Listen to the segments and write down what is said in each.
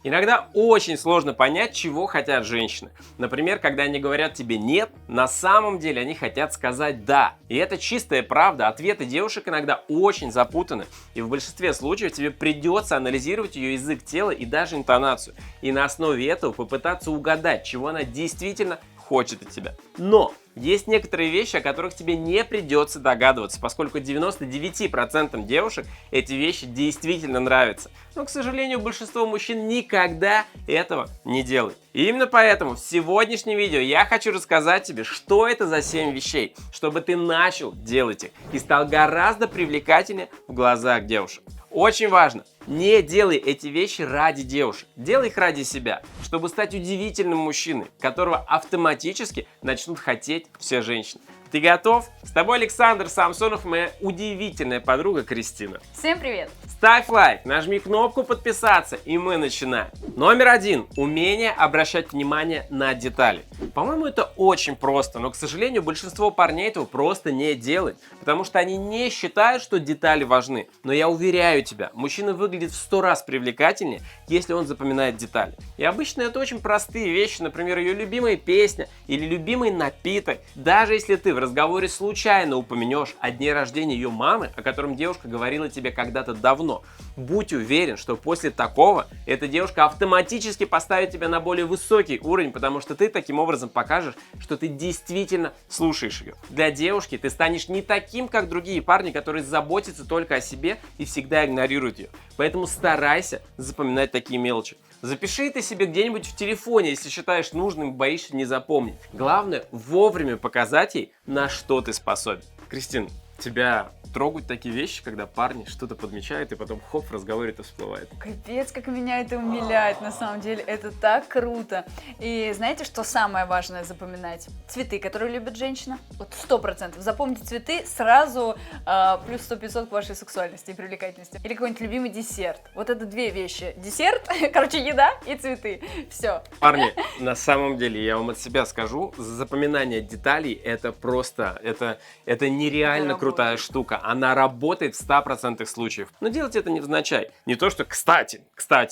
Иногда очень сложно понять, чего хотят женщины. Например, когда они говорят тебе «нет», на самом деле они хотят сказать «да». И это чистая правда. Ответы девушек иногда очень запутаны. И в большинстве случаев тебе придется анализировать ее язык тела и даже интонацию. И на основе этого попытаться угадать, чего она действительно хочет от тебя. Но есть некоторые вещи, о которых тебе не придется догадываться, поскольку 99% девушек эти вещи действительно нравятся. Но, к сожалению, большинство мужчин никогда этого не делает. И именно поэтому в сегодняшнем видео я хочу рассказать тебе, что это за 7 вещей, чтобы ты начал делать их и стал гораздо привлекательнее в глазах девушек. Очень важно, не делай эти вещи ради девушек, делай их ради себя, чтобы стать удивительным мужчиной, которого автоматически начнут хотеть все женщины. Ты готов? С тобой Александр Самсонов, моя удивительная подруга Кристина. Всем привет! Ставь лайк, нажми кнопку подписаться, и мы начинаем. Номер 1. Умение обращать внимание на детали. По-моему, это очень просто, но, к сожалению, большинство парней этого просто не делает, потому что они не считают, что детали важны. Но я уверяю тебя, мужчина выглядит в 100 раз привлекательнее, если он запоминает детали. И обычно это очень простые вещи, например, ее любимая песня или любимый напиток. Даже если ты в разговоре случайно упомянешь о дне рождения ее мамы, о котором девушка говорила тебе когда-то давно, будь уверен, что после такого эта девушка автоматически поставит тебя на более высокий уровень, потому что ты таким образом покажешь, что ты действительно слушаешь ее. Для девушки ты станешь не таким, как другие парни, которые заботятся только о себе и всегда игнорируют ее. Поэтому старайся запоминать такие мелочи. Запиши это себе где-нибудь в телефоне, если считаешь нужным и боишься не запомнить. Главное, вовремя показать ей, на что ты способен. Кристин, тебя трогают такие вещи, когда парни что-то подмечают, и потом хоп, в разговоре это всплывает. Капец, как меня это умиляет, на самом деле, это так круто. И знаете, что самое важное запоминать? Цветы, которые любит женщина. Вот 100%. Запомните цветы, сразу плюс 100-500 к вашей сексуальности и привлекательности. Или какой-нибудь любимый десерт. Вот это две вещи. Десерт, короче, еда и цветы. Все. Парни, на самом деле, я вам от себя скажу, запоминание деталей это просто, это нереально крутая штука. Она работает в 100% случаев. Но делать это невзначай. Не то, что, кстати,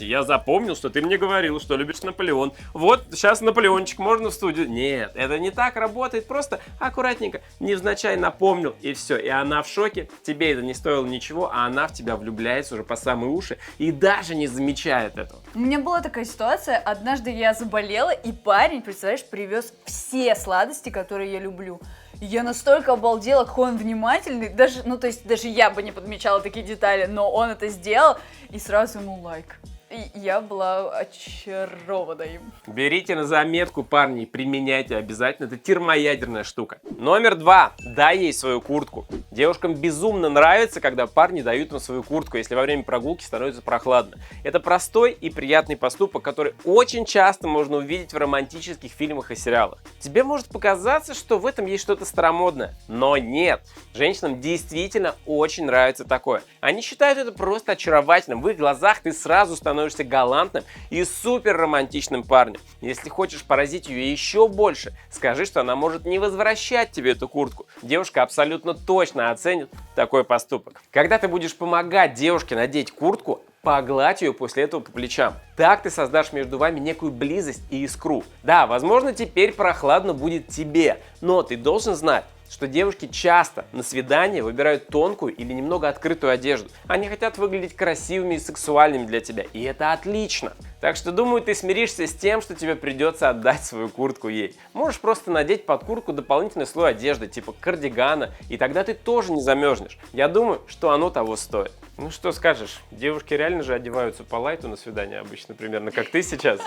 я запомнил, что ты мне говорил, что любишь Наполеон. Вот, сейчас Наполеончик, можно в студию? Нет, это не так работает. Просто аккуратненько, невзначай напомнил, и все. И она в шоке. Тебе это не стоило ничего, а она в тебя влюбляется уже по самые уши и даже не замечает этого. У меня была такая ситуация. Однажды я заболела, и парень, представляешь, привез все сладости, которые я люблю. Я настолько обалдела, какой он внимательный, даже, ну то есть даже я бы не подмечала такие детали, но он это сделал, и сразу ему лайк. И я была очарована им. Берите на заметку, парни, применяйте обязательно. Это термоядерная штука. Номер 2. Дай ей свою куртку. Девушкам безумно нравится, когда парни дают им свою куртку, если во время прогулки становится прохладно. Это простой и приятный поступок, который очень часто можно увидеть в романтических фильмах и сериалах. Тебе может показаться, что в этом есть что-то старомодное, но нет. Женщинам действительно очень нравится такое. Они считают это просто очаровательным. В их глазах ты сразу становишься галантным и супер романтичным парнем. Если хочешь поразить ее еще больше, скажи, что она может не возвращать тебе эту куртку. Девушка абсолютно точно оценит такой поступок. Когда ты будешь помогать девушке надеть куртку, погладь ее после этого по плечам. Так ты создашь между вами некую близость и искру. Да, возможно, теперь прохладно будет тебе, но ты должен знать, что девушки часто на свидание выбирают тонкую или немного открытую одежду. Они хотят выглядеть красивыми и сексуальными для тебя, и это отлично. Так что, думаю, ты смиришься с тем, что тебе придется отдать свою куртку ей. Можешь просто надеть под куртку дополнительный слой одежды, типа кардигана, и тогда ты тоже не замерзнешь. Я думаю, что оно того стоит. Ну что скажешь, девушки реально же одеваются по лайту на свидание обычно, примерно как ты сейчас.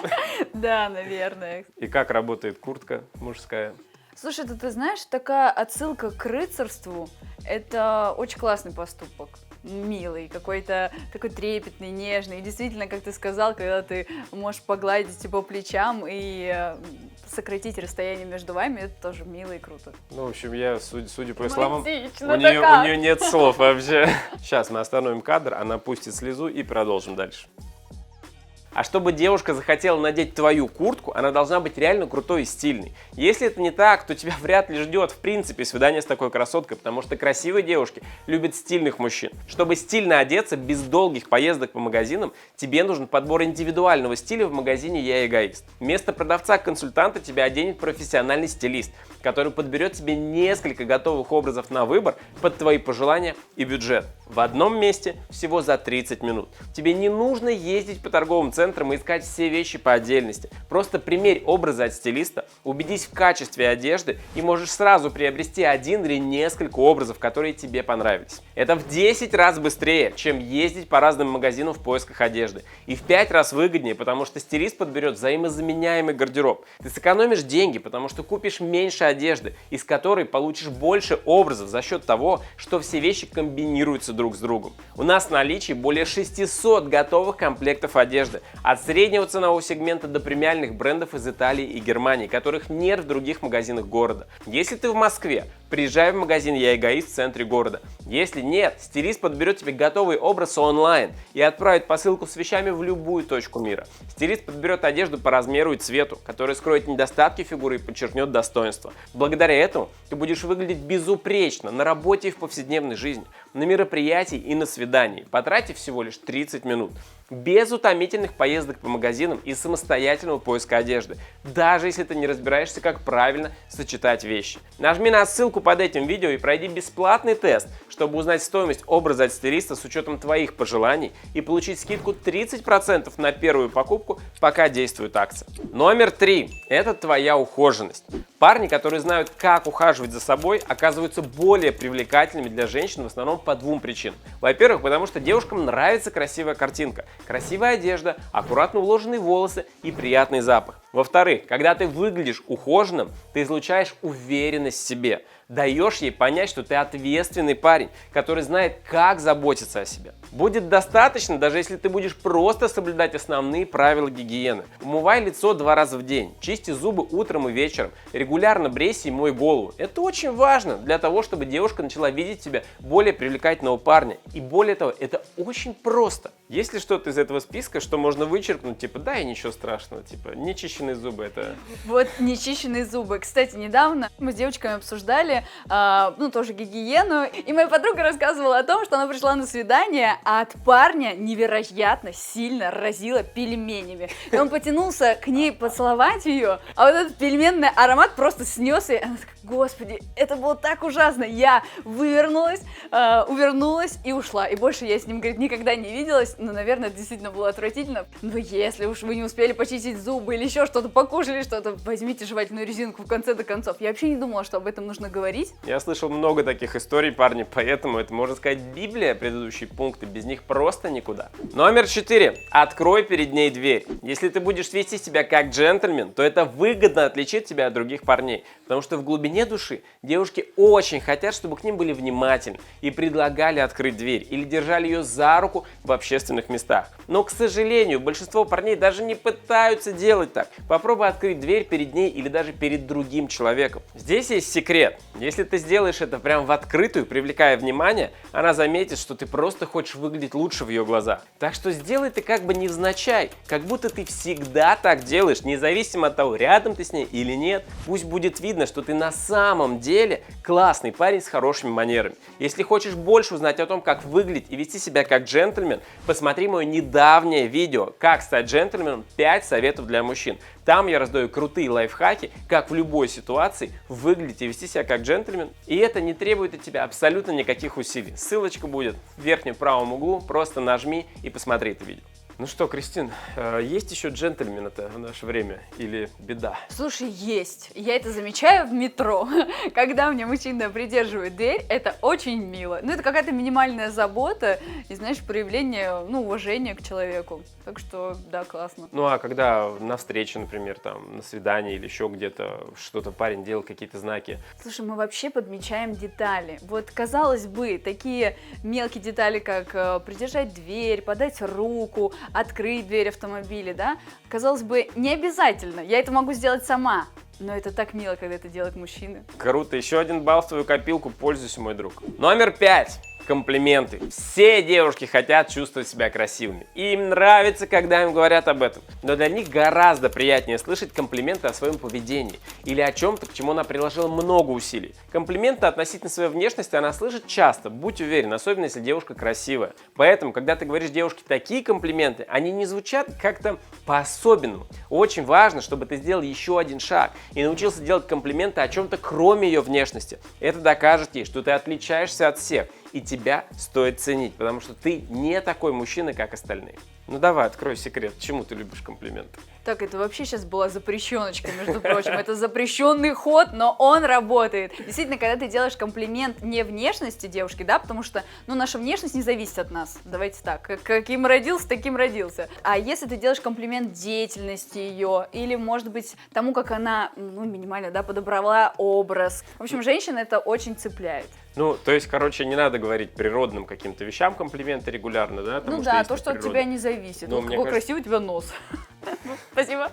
Да, наверное. И как работает куртка мужская? Слушай, ты знаешь, такая отсылка к рыцарству, это очень классный поступок. Милый, какой-то такой трепетный, нежный. И действительно, как ты сказал, когда ты можешь погладить по плечам и сократить расстояние между вами, это тоже мило и круто. Ну, в общем, я, судя по словам, у Романтично, нее нет слов вообще. Сейчас мы остановим кадр, она пустит слезу и продолжим дальше. А чтобы девушка захотела надеть твою куртку, она должна быть реально крутой и стильной. Если это не так, то тебя вряд ли ждет в принципе свидание с такой красоткой, потому что красивые девушки любят стильных мужчин. Чтобы стильно одеться без долгих поездок по магазинам, тебе нужен подбор индивидуального стиля в магазине «Я эгоист». Вместо продавца-консультанта тебя оденет профессиональный стилист, который подберет тебе несколько готовых образов на выбор под твои пожелания и бюджет. В одном месте всего за 30 минут. Тебе не нужно ездить по торговым центрам и искать все вещи по отдельности. Просто примерь образы от стилиста, убедись в качестве одежды и можешь сразу приобрести один или несколько образов, которые тебе понравились. Это в 10 раз быстрее, чем ездить по разным магазинам в поисках одежды. И в 5 раз выгоднее, потому что стилист подберет взаимозаменяемый гардероб. Ты сэкономишь деньги, потому что купишь меньше одежды, из которой получишь больше образов за счет того, что все вещи комбинируются друг с другом. У нас в наличии более 600 готовых комплектов одежды, от среднего ценового сегмента до премиальных брендов из Италии и Германии, которых нет в других магазинах города. Если ты в Москве, приезжай в магазин «Я эгоист» в центре города. Если нет, стилист подберет тебе готовый образ онлайн и отправит посылку с вещами в любую точку мира. Стилист подберет одежду по размеру и цвету, который скроет недостатки фигуры и подчеркнет достоинство. Благодаря этому ты будешь выглядеть безупречно на работе и в повседневной жизни, на мероприятии и на свидании, потратив всего лишь 30 минут. Без утомительных поездок по магазинам и самостоятельного поиска одежды, даже если ты не разбираешься, как правильно сочетать вещи. Нажми на ссылку под этим видео и пройди бесплатный тест, чтобы узнать стоимость образа от стилиста с учетом твоих пожеланий и получить скидку 30% на первую покупку, пока действует акция. Номер 3. Это твоя ухоженность. Парни, которые знают, как ухаживать за собой, оказываются более привлекательными для женщин в основном по двум причинам. Во-первых, потому что девушкам нравится красивая картинка. Красивая одежда, аккуратно уложенные волосы и приятный запах. Во-вторых, когда ты выглядишь ухоженным, ты излучаешь уверенность в себе. Даешь ей понять, что ты ответственный парень, который знает, как заботиться о себе. Будет достаточно, даже если ты будешь просто соблюдать основные правила гигиены. Умывай лицо 2 раза в день, чисти зубы утром и вечером, регулярно брейся и мой голову. Это очень важно для того, чтобы девушка начала видеть тебя более привлекательного парня. И более того, это очень просто. Есть ли что-то из этого списка, что можно вычеркнуть, типа, да и ничего страшного, типа, нечищенные зубы, это... Вот нечищенные зубы. Кстати, недавно мы с девочками обсуждали, тоже гигиену, и моя подруга рассказывала о том, что она пришла на свидание, а от парня невероятно сильно разила пельменями. И он потянулся к ней поцеловать ее, а вот этот пельменный аромат просто снес, и она такая: господи, это было так ужасно. Я увернулась и ушла. И больше я с ним, говорит, никогда не виделась. Ну, наверное, это действительно было отвратительно. Но если уж вы не успели почистить зубы или еще что-то, покушали что-то, возьмите жевательную резинку в конце до концов. Я вообще не думала, что об этом нужно говорить. Я слышал много таких историй, парни, поэтому это, можно сказать, Библия, предыдущие пункты, без них просто никуда. Номер 4. Открой перед ней дверь. Если ты будешь вести себя как джентльмен, то это выгодно отличит тебя от других парней, потому что в глубине души девушки очень хотят, чтобы к ним были внимательны и предлагали открыть дверь или держали ее за руку в общественных местах. Но, к сожалению, большинство парней даже не пытаются делать так. Попробуй открыть дверь перед ней или даже перед другим человеком. Здесь есть секрет. Если ты сделаешь это прям в открытую, привлекая внимание, она заметит, что ты просто хочешь выглядеть лучше в ее глазах. Так что сделай ты как бы невзначай, как будто ты всегда так делаешь, независимо от того, рядом ты с ней или нет. Пусть будет видно, что ты на самом деле классный парень с хорошими манерами. Если хочешь больше узнать о том, как выглядеть и вести себя как джентльмен, посмотри мое недавнее видео «Как стать джентльменом. 5 советов для мужчин». Там я раздаю крутые лайфхаки, как в любой ситуации выглядеть и вести себя как джентльмен. И это не требует от тебя абсолютно никаких усилий. Ссылочка будет в верхнем правом углу, просто нажми и посмотри это видео. Ну что, Кристин, есть еще джентльмены-то в наше время или беда? Слушай, есть. Я это замечаю в метро. Когда мне мужчина придерживает дверь, это очень мило. Ну, это какая-то минимальная забота и, знаешь, проявление, уважения к человеку. Так что, да, классно. Ну, а когда на встрече, например, там, на свидании или еще где-то что-то парень делал, какие-то знаки? Слушай, мы вообще подмечаем детали. Вот, казалось бы, такие мелкие детали, как придержать дверь, подать руку, открыть дверь автомобиля, да, казалось бы, не обязательно, я это могу сделать сама, но это так мило, когда это делают мужчины. Круто, еще 1 балл в твою копилку, пользуйся, мой друг. Номер 5. комплименты. Все девушки хотят чувствовать себя красивыми. И им нравится, когда им говорят об этом. Но для них гораздо приятнее слышать комплименты о своем поведении или о чем-то, к чему она приложила много усилий. Комплименты относительно своей внешности она слышит часто, будь уверен, особенно если девушка красивая. Поэтому, когда ты говоришь девушке такие комплименты, они не звучат как-то по-особенному. Очень важно, чтобы ты сделал еще один шаг и научился делать комплименты о чем-то, кроме ее внешности. Это докажет ей, что ты отличаешься от всех, и тебя стоит ценить, потому что ты не такой мужчина, как остальные. Ну давай, открой секрет, почему ты любишь комплименты? Так, это вообще сейчас была запрещеночка, между прочим. Это запрещенный ход, но он работает. Действительно, когда ты делаешь комплимент не внешности девушки, да, потому что, ну, наша внешность не зависит от нас. Давайте так, каким родился, таким родился. А если ты делаешь комплимент деятельности ее, или, может быть, тому, как она, ну, минимально, да, подобрала образ. В общем, женщина это очень цепляет. Ну, то есть, короче, не надо говорить природным каким-то вещам комплименты регулярно, да? Ну да, то, что от тебя не зависит. Ну, Вот какой красивый у тебя нос. Спасибо.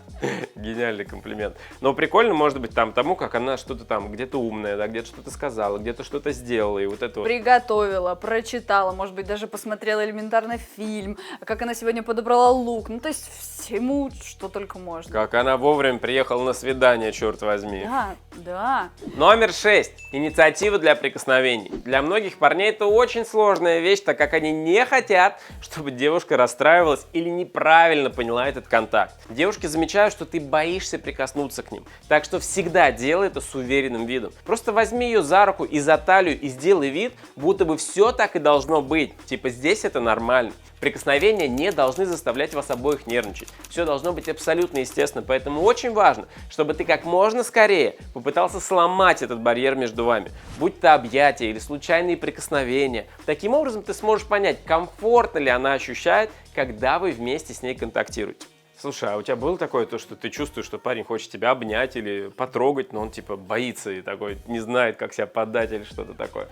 Гениальный комплимент. Но прикольно может быть там тому, как она что-то там где-то умная, да, где-то что-то сказала, где-то что-то сделала, и вот это вот. Приготовила, прочитала, может быть, даже посмотрела элементарно фильм, как она сегодня подобрала лук, ну то есть всему, что только можно. Как она вовремя приехала на свидание, черт возьми. Да, да. Номер 6. Инициатива для прикосновений. Для многих парней это очень сложная вещь, так как они не хотят, чтобы девушка расстраивалась или неправильно поняла этот контакт. Девушки замечают, что ты боишься прикоснуться к ним, так что всегда делай это с уверенным видом. Просто возьми ее за руку и за талию и сделай вид, будто бы все так и должно быть. Типа здесь это нормально. Прикосновения не должны заставлять вас обоих нервничать. Все должно быть абсолютно естественно, поэтому очень важно, чтобы ты как можно скорее попытался сломать этот барьер между вами. Будь то объятия или случайные прикосновения. Таким образом ты сможешь понять, комфортно ли она ощущает, когда вы вместе с ней контактируете. Слушай, а у тебя было такое, то, что ты чувствуешь, что парень хочет тебя обнять или потрогать, но он типа боится и такой не знает, как себя подать или что-то такое?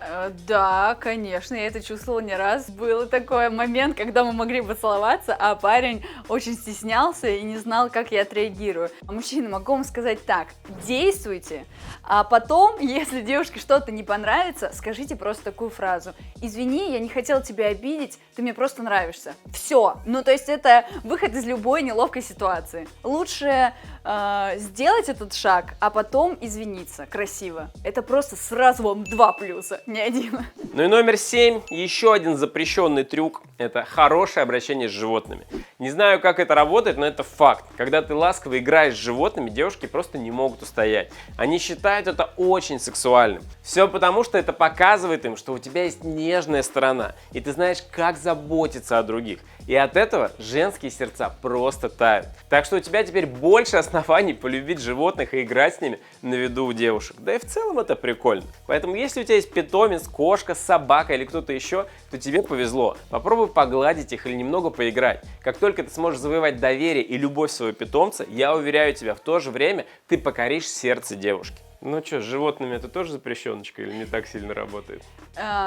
Да, конечно, я это чувствовала не раз. Был такой момент, когда мы могли поцеловаться, а парень очень стеснялся и не знал, как я отреагирую. А мужчина, могу вам сказать так: действуйте, а потом, если девушке что-то не понравится, скажите просто такую фразу: извини, я не хотела тебя обидеть, ты мне просто нравишься. Все. Ну, то есть это выход из любой неловкой ситуации. Лучше сделать этот шаг, а потом извиниться красиво. Это просто сразу вам 2 плюса, не 1. Ну и номер 7, еще один запрещенный трюк, это хорошее обращение с животными. Не знаю, как это работает, но это факт. Когда ты ласково играешь с животными, девушки просто не могут устоять. Они считают это очень сексуальным. Все потому, что это показывает им, что у тебя есть нежная сторона, и ты знаешь, как заботиться о других. И от этого женские сердца просто тают. Так что у тебя теперь больше оснований полюбить животных и играть с ними на виду у девушек. Да и в целом это прикольно. Поэтому если у тебя есть питомец, кошка, собака или кто-то еще, то тебе повезло. Попробуй погладить их или немного поиграть. Как только ты сможешь завоевать доверие и любовь своего питомца, я уверяю тебя, в то же время ты покоришь сердце девушки. Ну что, с животными это тоже запрещеночка или не так сильно работает?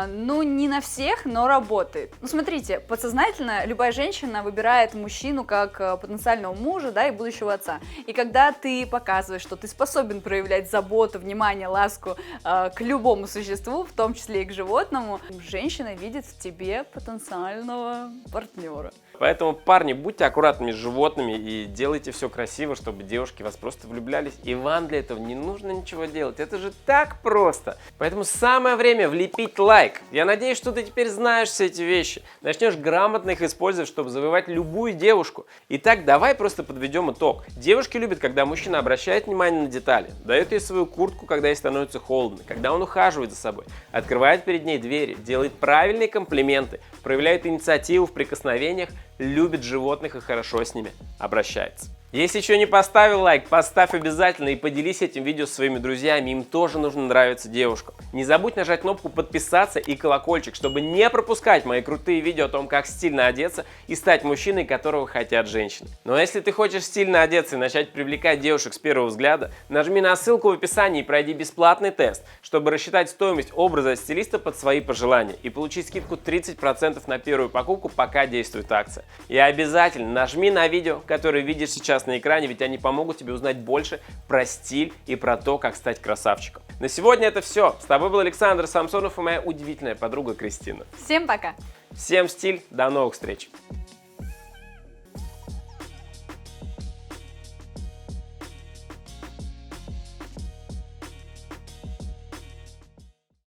Ну, не на всех, но работает. Ну, смотрите, подсознательно любая женщина выбирает мужчину как потенциального мужа, да, и будущего отца. И когда ты показываешь, что ты способен проявлять заботу, внимание, ласку к любому существу, в том числе и к животному, женщина видит в тебе потенциального партнера. Поэтому, парни, будьте аккуратными с животными и делайте все красиво, чтобы девушки вас просто влюблялись. И вам для этого не нужно ничего делать. Это же так просто. Поэтому самое время влепить лайк. Я надеюсь, что ты теперь знаешь все эти вещи. Начнешь грамотно их использовать, чтобы завоевать любую девушку. Итак, давай просто подведем итог. Девушки любят, когда мужчина обращает внимание на детали, дает ей свою куртку, когда ей становится холодно, когда он ухаживает за собой, открывает перед ней двери, делает правильные комплименты, проявляет инициативу в прикосновениях, любит животных и хорошо с ними обращается. Если еще не поставил лайк, поставь обязательно и поделись этим видео со своими друзьями, им тоже нужно нравиться девушкам. Не забудь нажать кнопку подписаться и колокольчик, чтобы не пропускать мои крутые видео о том, как стильно одеться и стать мужчиной, которого хотят женщины. Но если ты хочешь стильно одеться и начать привлекать девушек с первого взгляда, нажми на ссылку в описании и пройди бесплатный тест, чтобы рассчитать стоимость образа от стилиста под свои пожелания и получить скидку 30% на первую покупку, пока действует акция. И обязательно нажми на видео, которое видишь сейчас на экране, ведь они помогут тебе узнать больше про стиль и про то, как стать красавчиком. На сегодня это все. С тобой был Александр Самсонов и моя удивительная подруга Кристина. Всем пока! Всем стиль, до новых встреч!